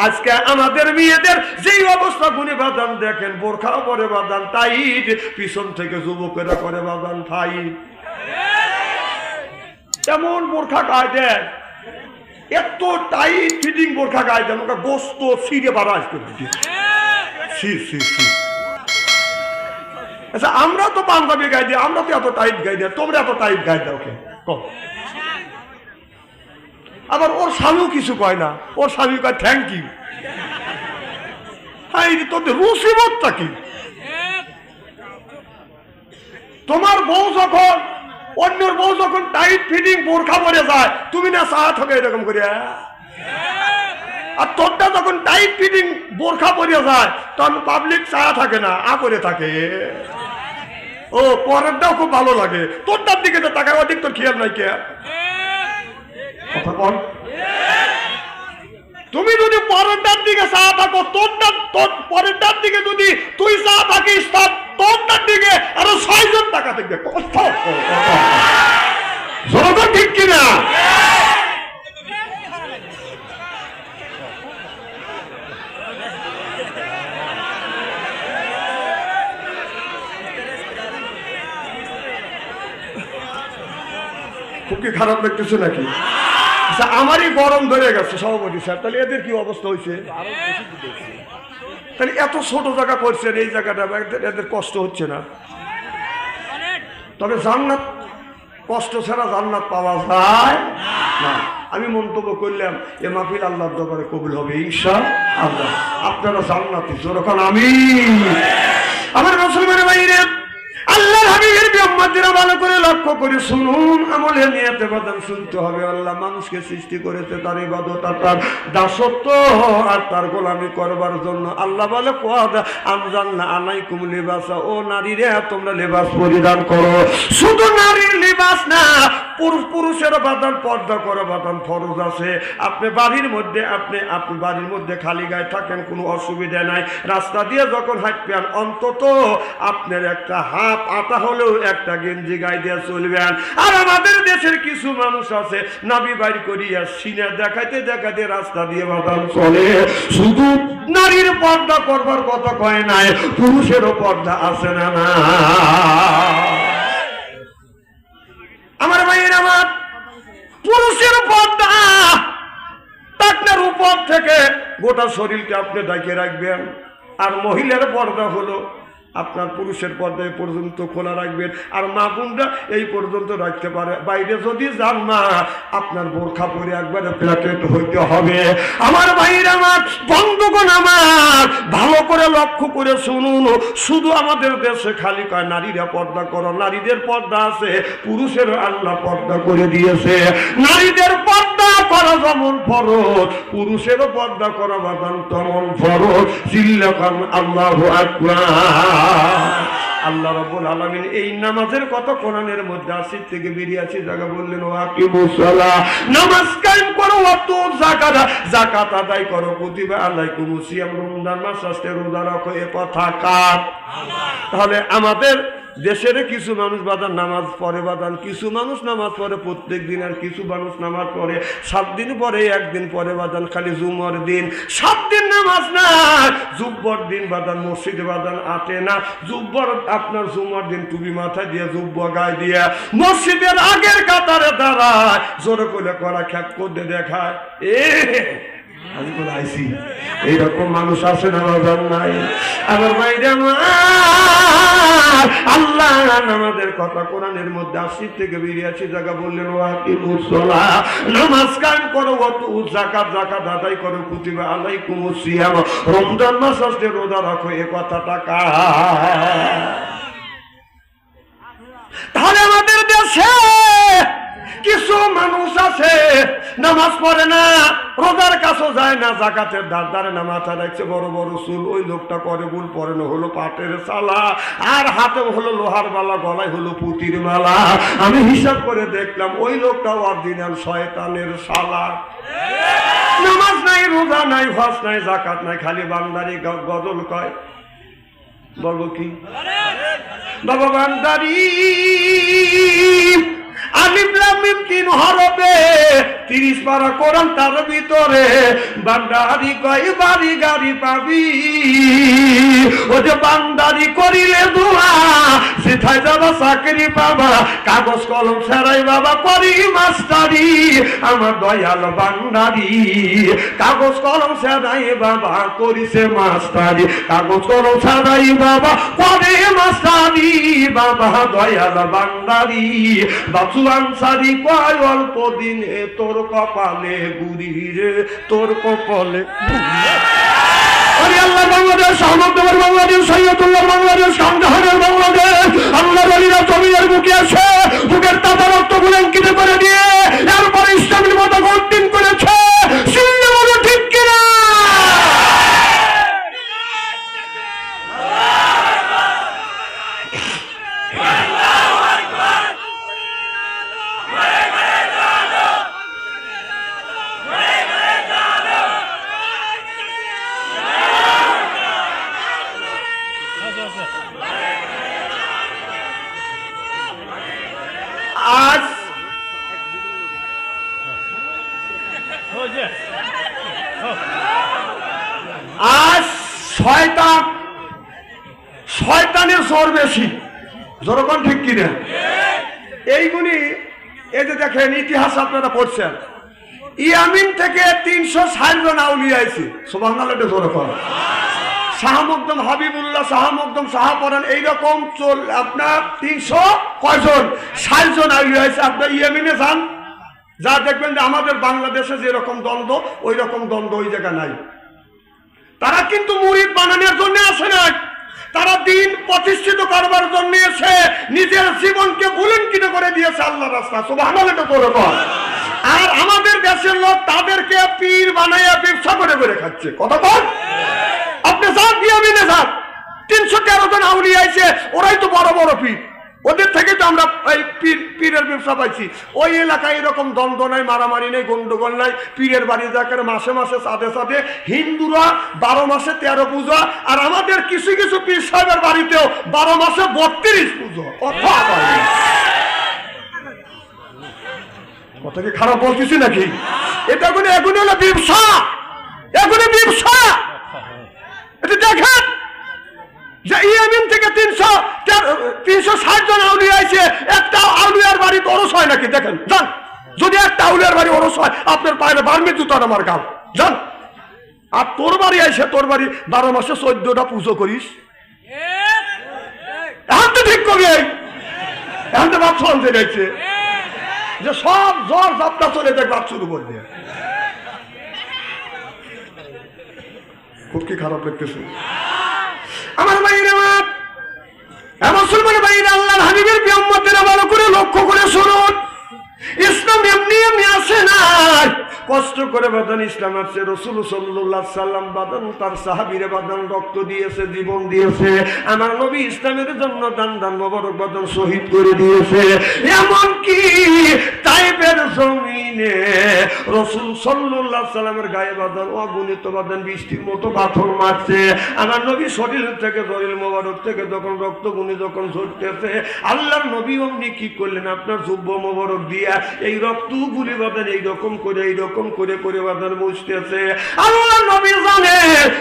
আজকে আমাদের মেয়েদের যেই অবস্থা গুণে বাদান দেখেন, বোরখাও পরে বাদান টাইট, পিছন থেকে যুবকেরা করে বাদান ফাইট। এমন বোরখা গায়ে দেয়, এত টাইট ফিটিং বোরখা গায়ে দেয়, ওটা গোস্ত ছিঁড়ে বাড়া আসতে। আচ্ছা, আমরা তো পাঞ্জাবি গায়ে দিই, আমরা তো এত টাইট গায়ে দিই, তোমরা এত টাইট গায়ে দাও কে? আবার ওর স্বামীও কিছু কয় না, ওর স্বামী কয় থ্যাংক ইউ। হ্যাঁ, তোদের রুচিবোধটা কি? তোমার বউ যখন, অন্যের বউ যখন টাইট ফিটিং বোরখা পরে যায়, তুমি না চা থাকে এরকম করে? আর তোরটা যখন টাইট ফিটিং বোরখা পরে যায়, তখন পাবলিক চা থাকে না, আ করে থাকে। ও, পরেরটাও খুব ভালো লাগে, তোরটার দিকে তো টাকা অধিক তোর খেয়াল নাই কে? কথা বল। তুমি যদি পরেরটার দিকে চা থাকো, তোর পরেরটার দিকে যদি তুই চা থাকিস, তোরটার দিকে আরো 6 জন টাকা থাকবে। ঠিক কিনা? খুব কি খারাপ লাগতেছে নাকি? আচ্ছা, আমারই গরম ধরে গেছে সভাপতি স্যার, তাহলে এদের কি অবস্থা হয়েছে? তাহলে এত ছোট জায়গা করছেন, এই জায়গাটা এদের কষ্ট হচ্ছে না? তবে জান্নাত, কষ্ট ছাড়া জান্নাত পাওয়া যায় না। আমি মন্তব্য করলাম, এ মাহফিল আল্লাহর দরবারে কবুল হবে ইনশাআল্লাহ। আপনারা জান্নাতি, যখন আমি আমার মুসলমান ভাইরা, আল্লাহর হাবিবের বিউম্মতিরা ভালো করে লক্ষ্য করে শুনুন, আমলে নিয়তে বাদান শুনতে হবে। আল্লাহ মানুষকে সৃষ্টি করেছে তার ইবাদত আর তার দাসত্ব আর তার গোলামি করবার জন্য। আল্লাহ বলে কোয়াদ আনজালনা আলাইকুম লিবাসা, ও নারীরা তোমরা লেবাস পরিধান করো। শুধু নারীর লিবাস না, পুরুষের বাদান পর্দা করা বাদান ফরজ আছে। আপনি বাড়ির মধ্যে আপনি বাড়ির মধ্যে খালি গায়ে থাকেন, কোনো অসুবিধা নাই। রাস্তা দিয়ে যখন হাঁটবেন, অন্তত আপনার একটা হাফ আটা হলেও একটা গেঞ্জি গায়ে দিয়ে চলবেন। আর আমাদের দেশের কিছু মানুষ আছে, নাবি বাইর করিয়া সিনা দেখাইতে দেখাইতে রাস্তা দিয়ে বাদান চলে। শুধু নারীর পর্দা করবার কথা কয় নাই, পুরুষেরও পর্দা আছে না? না আমার ভাইয়ের, আমার পুরুষের পর্দা টাকনার উপর থেকে গোটা শরীরকে আপনি ঢেকে রাখবেন। আর মহিলার পর্দা হলো আপনার পুরুষের পর্দা এই পর্যন্ত খোলা রাখবেন, আর মা বোনরা এই পর্যন্ত রাখতে পারে। বাইরে যদি যান মা, আপনার বোরখা পরে একবারে প্যাকেট হইতে হবে। আমার ভাইরা, আমার বন্ধুগণ, আমার ভালো করে লক্ষ্য করে শুনুন। শুধু আমাদের দেশে খালি কয় নারীরা পর্দা করো, নারীদের পর্দা আছে, পুরুষের আল্লাহ পর্দা করে দিয়েছে। নারীদের পর্দা করা যেমন ফরজ, পুরুষেরও পর্দা করা বাদান তেমন ফরজ। চিল্লাকান আল্লাহু আকবার। আল্লাহ রাব্বুল আলামিন এই নামাজের কথা কোরআনের মধ্যে 80 থেকে 82 জায়গা বললেন, ওয়াকিমুস সালাহ, নামাজ কায়েম করো, ওয়াতু যাকাত, যাকাত আদায় করো, কুতিবা আলাইকুমুস সিয়াম, রমজান মাস আসছে রোজা রাখো। এ কথা কার? তাহলে আমাদের দেশের কিছু মানুষ বাদান নামাজ পড়ে, বাদান কিছু মানুষ নামাজ পড়ে প্রত্যেক দিন, আর কিছু মানুষ নামাজ পড়ে 7 দিন পরে, একদিন পরে বাদান খালি জুমার দিন। 7 দিন নামাজ না, জুব্বর দিন বাদান মসজিদে বাদান আটে না। জুব্বর আপনার জুমার দিন টুপি মাথায় দিয়ে, জুব্বা গায়ে দিয়ে মসজিদের আগের কাতারে দাঁড়ায়, জোরে করে করা খ্যাক করে দেখায়। এইরকম মানুষ আছে না? নাই? আমার বাইরে আল্লাহ আমাদের কথা কোরআনের মধ্যে 80 থেকে 82 জায়গা বললেন, ওয়াকিমুস সালাহ, নামাজ কায়েম করো, ওয়াতু যাকাত, যাকাত আদায় করো, কুতিবা আলাইকুমুস সিয়াম, রমজান মাস আসছে রোজা রাখো। এ কথাটা কার? তাহলে আমাদের দেশে কিছু মানুষ আছে নামাজ পড়ে না, রোজার কাছেও যায় না, জাকাতের ধারে না, মাথা রাখছে বড় বড় চুল। ওই লোকটা করে বুল পরানো হলো পাটের চালা, আর হাতে হলো লোহার মালা, গলায় হলো পুতির মালা। আমি হিসাব করে দেখলাম ওই লোকটাও অরিজিনাল শয়তানের শালা। নামাজ নাই, রোজা নাই, হজ নাই, জাকাত নাই, খালি বান্দারি গজল কয়। বলবো কি বাবা? বান্দারি আলিফ লাম মিম 3 হরফে 30 পারা কোরআন তার ভিতরে বান্দারি কই বাড়ি গাড়ি পাবি ও যে বান্দারি করিলে দোয়া সেথায় যাবা চাকরি পাবা কাগজ কলম ছাড়াই বাবা করি মাস্টারি আমার দয়াল বান্দারি কাগজ কলম ছাড়াই বাবা করিছে মাস্টারি কাগজ কলম ছাড়াই বাবা করে মাস্টারি বাবা দয়াল বান্দারি বাসু আনসারি কয় অল্প দিনে তোর কপালে গুড়ি রে তোর কপালে আল্লাহ বাংলাদেশ সহমতর বাংলাদেশ সৈয়দুল্লাহ বাংলাদেশ শাহজাহানের বাংলাদেশ আল্লাহ বলিরা জমির বুকে আছে বুকের তাজা রক্ত গুলাঙ্কিত করে দিয়ে এরপরে ইসলামের মতো গন্তিন করেছে শুনলে বলো ঠিক কিনা আজ শয়তানের জোর বেশি জোরকন ঠিক কিনা এইগুলি এই যে দেখেন ইতিহাস আপনারা পড়ছেন ইয়ামিন থেকে 360 জন আউলিয়া আইছে সুবহানাল্লাহ জোরকন শাহ মকদম হাবিবুল্লাহ শাহ মকদম শাহ পরান এইরকম চল আপনার 300 কয়জন 60 জন আউলিয়া আইছে আপনার ইয়ামিনে যান যা দেখবেন যে আমাদের বাংলাদেশে যেরকম দ্বন্দ্ব ওই রকম দ্বন্দ্ব ওই জায়গা নাই তারা কিন্তু মুরিদ বানানোর জন্য আসে না তারা দিন প্রতিষ্ঠিত করবার জন্য এসে নিজের জীবনকে ভুলুণ্ঠিত করে দিয়েছে আল্লাহর রাস্তা সুবহানাল্লাহ বল আর আমাদের দেশের লোক তাদেরকে পীর বানাইয়া ব্যবসা করে করে খাচ্ছে কথা বল আপনি যান ইয়ামিনে যান 313 জন আউলিয়া আইছে ওরাই তো বড় বড় পীর ওদের থেকে তো আমরা এই পীরের ব্যবসা পাইছি ওই এলাকায় এরকম দ্বন্দ্ব নাই মারামারি নেই গন্ডগোল নাই পীরের বাড়ি যাকে মাসে মাসে সাথে সাথে হিন্দুরা 12 মাসে 13 পূজা আর আমাদের কিছু কিছু পীর সাহেবের বাড়িতেও 12 মাসে 32 পূজা কথা কি খারাপ বলতেছি নাকি এটা এখন হলো ব্যবসা এখন ব্যবসা এটা দেখেন যে ইয়ামিন থেকে 360 জন আউলিয়া আছে একটা আউলিয়ার বাড়ি ওরস হয় নাকি দেখেন যান যদি একটা আউলিয়ার বাড়ি ওরস হয় আপনার পায়ে বার্মি জুতার আমার গাল যান আর তোর বাড়ি আইসে তোর বাড়ি 12 মাসে 14টা পুজো করিস এখন তো ঠিক করবি এখন তো বাপ শুনতে যাচ্ছে যে সব জ্বর জাপটা চলে দেখ বাপ শুরু করবে খুব কি খারাপ লাগতেছে আমার ভাইরা মুসলমান ভাইরা আল্লাহর হাবিবের উম্মতেরা ভালো করে লক্ষ্য করে শুনুন ইসলাম এমনি এমনি আসে না কষ্ট করে বাদান ইসলাম আসছে রাসূল সাল্লাল্লাহু আলাইহি সাল্লাম বাদান তার সাহাবীরা বাদান রক্ত দিয়েছে জীবন দিয়েছে আমার নবী ইসলামের জন্য দান দান মোবারক বাদান শহীদ করে দিয়েছে এমন কি তাইফের জমিনে রাসূল সাল্লাল্লাহু আলাইহি সাল্লামের গায়ে বাদান অগণিত বাদান বৃষ্টির মতো পাথর মারছে আমার নবী শরীর থেকে শরীর মোবারক থেকে যখন রক্ত গুনি যখন ঝরতেছে আল্লাহর নবী অমনি কি করলেন আপনার জুব্বা মোবারক দিয়া এই রক্তগুলি বাদান এইরকম করে বাদান মুছতেছে আল্লাহর নবী জানে